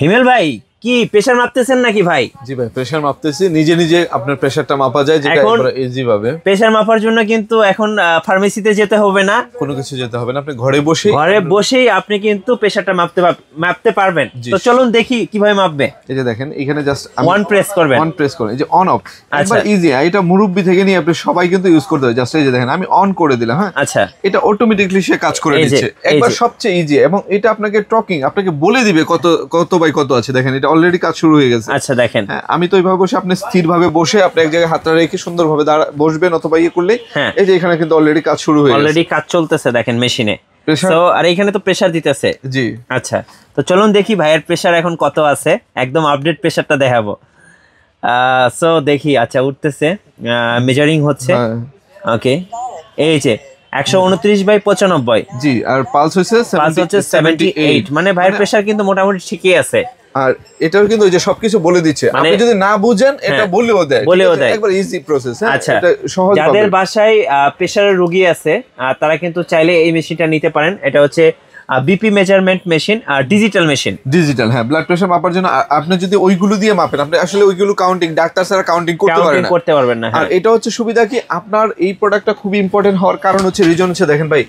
হিমেল ভাই কি প্রেসার মাপতেছেন নাকি ভাই? জি ভাই, প্রেসার মাপতেছি। নিজে নিজে আপনার প্রেসারটা মাপা যায়, যেটা একবারে ইজি ভাবে। প্রেসার মাপার জন্য কিন্তু এখন ফার্মেসিতে যেতে হবে না, কোনো কিছু যেতে হবে না, আপনি ঘরে বসেই আপনি কিন্তু প্রেসারটা মাপতে পারবেন। তো চলুন দেখি কিভাবে মাপবে। এই যে দেখেন, এখানে জাস্ট ওয়ান প্রেস করবেন, এই যে অন অফ একবার ইজি। এটা মুরব্বি থেকে নিয়ে আপনি সবাই কিন্তু ইউজ করতে হয়। জাস্ট এই যে দেখেন, আমি অন করে দিলাম। হ্যাঁ, আচ্ছা, এটা অটোমেটিক্যালি সে কাজ করে দিচ্ছে একবার, সবচেয়ে ইজি। এবং এটা আপনাকে টকিং আপনাকে বলে দিবে কত বাই কত আছে। দেখেন, এটা অলরেডি কাজ শুরু হয়ে গেছে। আচ্ছা দেখেন, হ্যাঁ, আমি তো এইভাবে বসে, আপনি স্থির ভাবে বসে আপনি এক জায়গায় হাতটা রেখে সুন্দরভাবে বসবেন অথবা ইয়ে করলে এই যে এখানে কিন্তু অলরেডি কাজ শুরু হয়ে গেছে, অলরেডি কাজ চলতেছে দেখেন মেশিনে। তো আর এখানে তো প্রেসার দিতেছে। জি আচ্ছা, তো চলুন দেখি ভাইয়ের প্রেসার এখন কত আছে, একদম আপডেট প্রেসারটা দেখাবো। সো দেখি, আচ্ছা উঠতেছে, মেজারিং হচ্ছে। ওকে, এই যে 129/95। জি, আর পালস হচ্ছে 78। মানে ভাইয়ের প্রেসার কিন্তু মোটামুটি ঠিকই আছে। আর এটাও কিন্তু ওই যে সবকিছু বলে দিচ্ছে, আপনি যদি না বুঝেন এটা বলেও দেয় একবার ইজি প্রসেস। আচ্ছা, এটা সহজ। যাদের বাসায় প্রেসারের রোগী আছে তারা কিন্তু চাইলে এই মেশিনটা নিতে পারেন। এটা হচ্ছে বিপি মেজারমেন্ট মেশিন আর ডিজিটাল মেশিন। ডিজিটাল, হ্যাঁ, ব্লাড প্রেসার মাপার জন্য। আপনি যদি ওইগুলো দিয়ে মাপেন, আপনি আসলে ওইগুলো কাউন্টিং, ডাক্তার ছাড়া কাউন্টিং করতে পারবেন না। আর এটা হচ্ছে সুবিধা কি, আপনার এই প্রোডাক্টটা খুবই ইম্পর্টেন্ট হওয়ার কারণ হচ্ছে, রিজন হচ্ছে, দেখেন ভাই,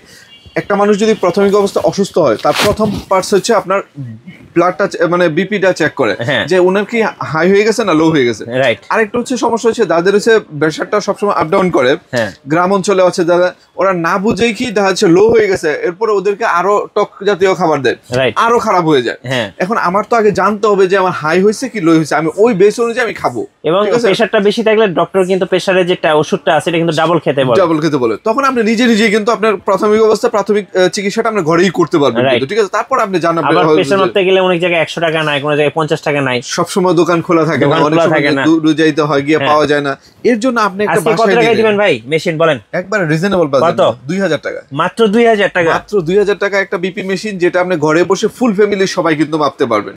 একটা মানুষ যদি প্রাথমিক অবস্থা অসুস্থ হয়, তার প্রথম পার্টস হচ্ছে আপনার ব্লাডটা, মানে বিপিটা চেক করে যে ওনার কি হাই হয়ে গেছে না লো হয়ে গেছে। আরেকটা হচ্ছে সমস্যা হচ্ছে, যাদের হচ্ছে প্রেসারটা সবসময় আপ ডাউন করে, গ্রাম অঞ্চলে আছে যারা, ওরা না বুঝেই কি দেখা যাচ্ছে লো হয়ে গেছে, এরপরে ওদেরকে আরো টক জাতীয় খাবার দেয়, আরো খারাপ হয়ে যায়। এখন আমার তো আগে জানতে হবে যে আমার হাই হয়েছে কি লো হয়েছে, আমি ওই বেস অনুযায়ী আমি খাবো। এবং প্রেসারটা বেশি থাকলে ডক্টর কিন্তু প্রেসারের যেটা ওষুধটা আছে এটা কিন্তু ডাবল খেতে বলে। তখন আপনি নিজে কিন্তু আপনার প্রাথমিক চিকিৎসাটা আপনি ঘরেই করতে পারবেন, ঠিক আছে? তারপর আপনি জানাবেন। আবার প্রেসার মাপতে গেলে অনেক জায়গায় 100 টাকা নাই, কোন জায়গায় 50 টাকা নাই, সবসময় দোকান খোলা থাকে না, অনেক সময় দূর যাইতে হয়, গিয়ে পাওয়া যায় না। এর জন্য আপনি একটা বাসায় কত টাকা দিবেন ভাই মেশিন বলেন? একবার রিজনেবল বাজেট, 2000 টাকা, মাত্র 2000 টাকা। মাত্র 2000 টাকা একটা বিপি মেশিন, যেটা আপনি ঘরে বসে ফুল ফ্যামিলি সবাই কিন্তু মাপতে পারবেন।